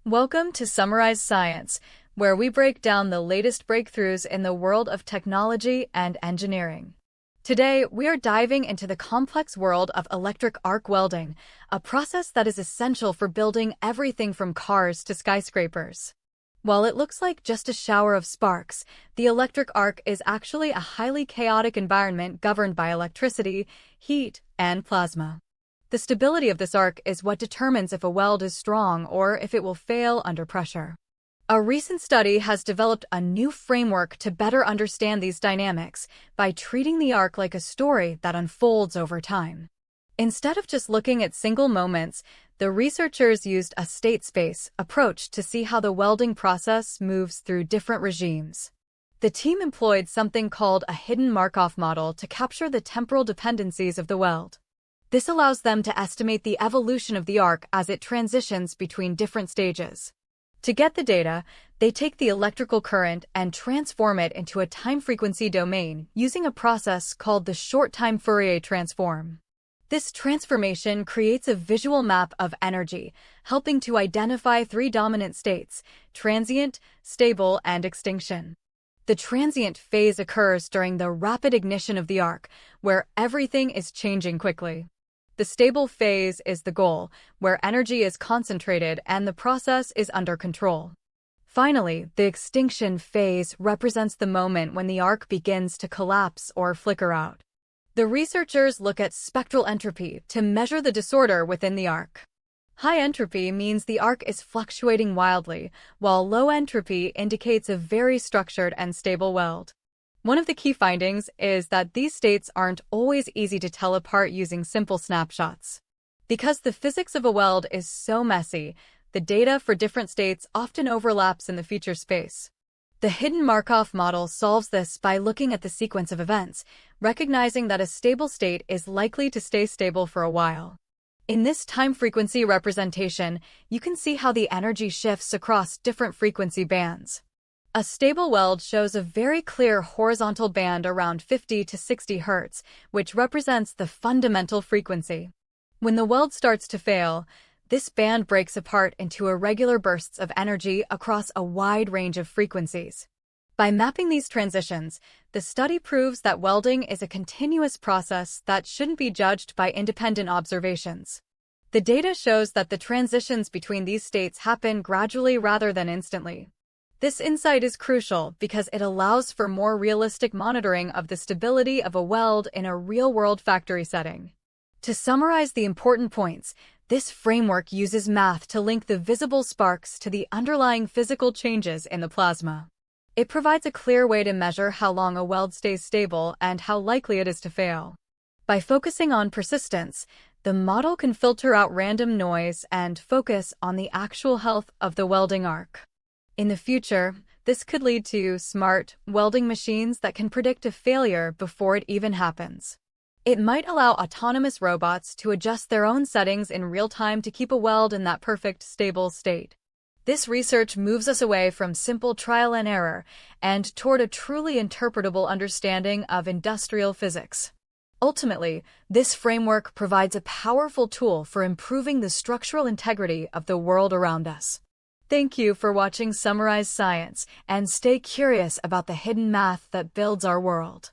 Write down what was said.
Welcome to Summarize Science, where we break down the latest breakthroughs in the world of technology and engineering. Today, we are diving into the complex world of electric arc welding, a process that is essential for building everything from cars to skyscrapers. While it looks like just a shower of sparks, the electric arc is actually a highly chaotic environment governed by electricity, heat, and plasma. The stability of this arc is what determines if a weld is strong or if it will fail under pressure. A recent study has developed a new framework to better understand these dynamics by treating the arc like a story that unfolds over time. Instead of just looking at single moments, the researchers used a state space approach to see how the welding process moves through different regimes. The team employed something called a Hidden Markov model to capture the temporal dependencies of the weld. This allows them to estimate the evolution of the arc as it transitions between different stages. To get the data, they take the electrical current and transform it into a time-frequency domain using a process called the short-time Fourier transform. This transformation creates a visual map of energy, helping to identify three dominant states: transient, stable, and extinction. The transient phase occurs during the rapid ignition of the arc, where everything is changing quickly. The stable phase is the goal, where energy is concentrated and the process is under control. Finally, the extinction phase represents the moment when the arc begins to collapse or flicker out. The researchers look at spectral entropy to measure the disorder within the arc. High entropy means the arc is fluctuating wildly, while low entropy indicates a very structured and stable weld. One of the key findings is that these states aren't always easy to tell apart using simple snapshots. Because the physics of a weld is so messy, the data for different states often overlaps in the feature space. The Hidden Markov model solves this by looking at the sequence of events, recognizing that a stable state is likely to stay stable for a while. In this time-frequency representation, you can see how the energy shifts across different frequency bands. A stable weld shows a very clear horizontal band around 50 to 60 Hz, which represents the fundamental frequency. When the weld starts to fail, this band breaks apart into irregular bursts of energy across a wide range of frequencies. By mapping these transitions, the study proves that welding is a continuous process that shouldn't be judged by independent observations. The data shows that the transitions between these states happen gradually rather than instantly. This insight is crucial because it allows for more realistic monitoring of the stability of a weld in a real-world factory setting. To summarize the important points, this framework uses math to link the visible sparks to the underlying physical changes in the plasma. It provides a clear way to measure how long a weld stays stable and how likely it is to fail. By focusing on persistence, the model can filter out random noise and focus on the actual health of the welding arc. In the future, this could lead to smart welding machines that can predict a failure before it even happens. It might allow autonomous robots to adjust their own settings in real time to keep a weld in that perfect, stable state. This research moves us away from simple trial and error and toward a truly interpretable understanding of industrial physics. Ultimately, this framework provides a powerful tool for improving the structural integrity of the world around us. Thank you for watching Summarize Science, and stay curious about the hidden math that builds our world.